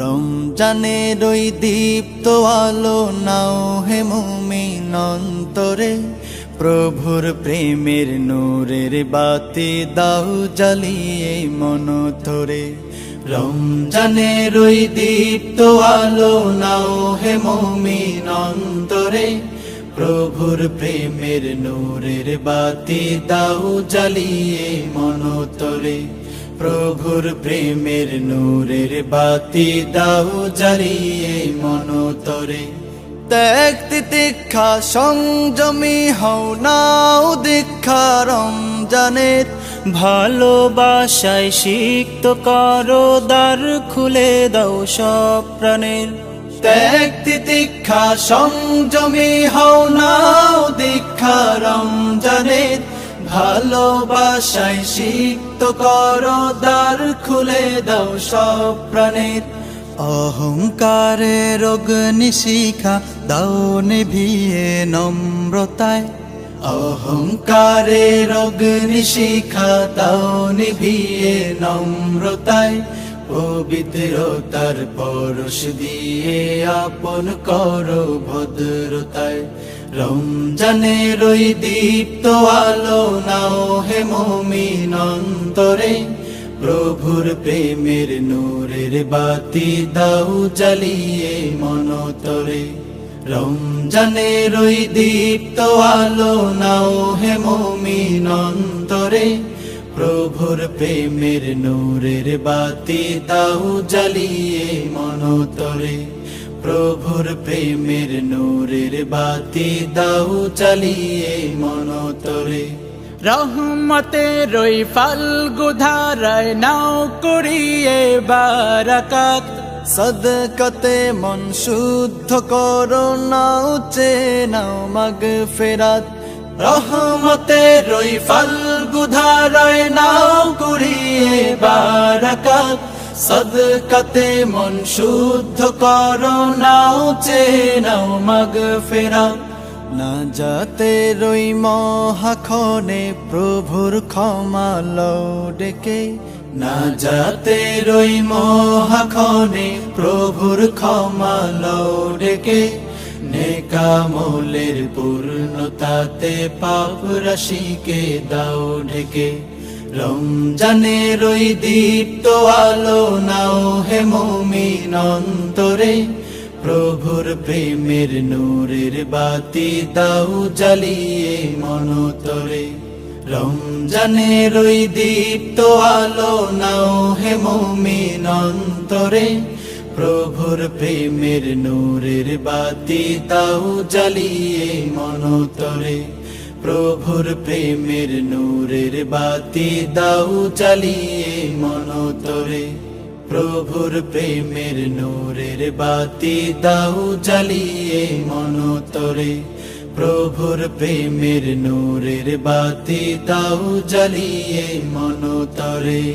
রমজানের ওই দীপ্ত আলো নাও হে মুমিন অন্তরে, প্রভুর প্রেমের নূরের বাতি দাও জ্বালিয়ে মন ধরে। রমজানের ওই দীপ্ত আলো নাও হে মুমিন অন্তরে, প্রভুর প্রেমের নূরের বাতি দাও জ্বালিয়ে মন ধরে। প্রভুর প্রেমের নূরের বাতি দাও জ্বালিয়ে মন ধরে। ত্যাগ তিতিক্ষা সংযমী হও নাও দীক্ষা রমজানের, ভালোবাসায় সিক্ত করো দ্বার খুলে দাও সব প্রাণের। ত্যাগ তিতিক্ষা সংযমী হও নাও দীক্ষা রমজানের, ভালোবাসায় সিক্ত করো দ্বার খুলে দাও সব প্রাণের। অহংকারের অগ্নিশিখা দাও নিভিয়ে নম্রতায়, অহংকারের অগ্নিশিখা দাও নিভিয়ে নম্রতায়। পবিত্রতার পরশ দিয়ে আপন করো ভদ্রতায়। রমজানের ওই দীপ্ত আলো নাও হে মুমিন অন্তরে, প্রভুর প্রেমের নূরের বাতি দাও জ্বালিয়ে মন ধরে। রমজানের ওই দীপ্ত আলো নাও হে মুমিন অন্তরে, প্রভুর প্রেমের নূরের বাতি দাও জ্বালিয়ে মন ধরে। প্রভুর প্রেমের নূরের বাতি দাও জ্বালিয়ে মন ধরে। রহমতের ওই ফাল্গু ধারায় নাও করিয়ে বারাকাত, সদকাতে মন শুদ্ধ করো নাও চেনাও মাগফিরাত। রহমতের ওই ফাল্গু ধারায় নাও করিয়ে বারাকাত, সদকাতে মন শুদ্ধ করো নাও চেনাও মাগফিরাত। না যাতে রই মহাক্ষণে প্রভুর ক্ষমা লও ডেকে, না যাতে রই মহাক্ষণে প্রভুর ক্ষমা লও ডেকে। নেকামলের পূর্ণতাতে পাপ রাশিকে দাও ঢেকে। রমজানের ওই দীপ্ত আলো নাও হে মুমিন অন্তরে, প্রভুর প্রেমের নূরের বাতি দাও জ্বালিয়ে মন ধরে। রমজানের ওই দীপ্ত আলো নাও হে মুমিন অন্তরে, প্রভুর প্রেমের নূরের বাতি দাও জ্বালিয়ে মন ধরে। প্রভুর প্রেমের নূরের বাতি দাও জ্বালিয়ে মন ধরে। প্রভুর প্রেমের নূরের বাতি দাও জ্বালিয়ে মন ধরে। প্রভুর প্রেমের নূরের বাতি দাও জ্বালিয়ে মন ধরে।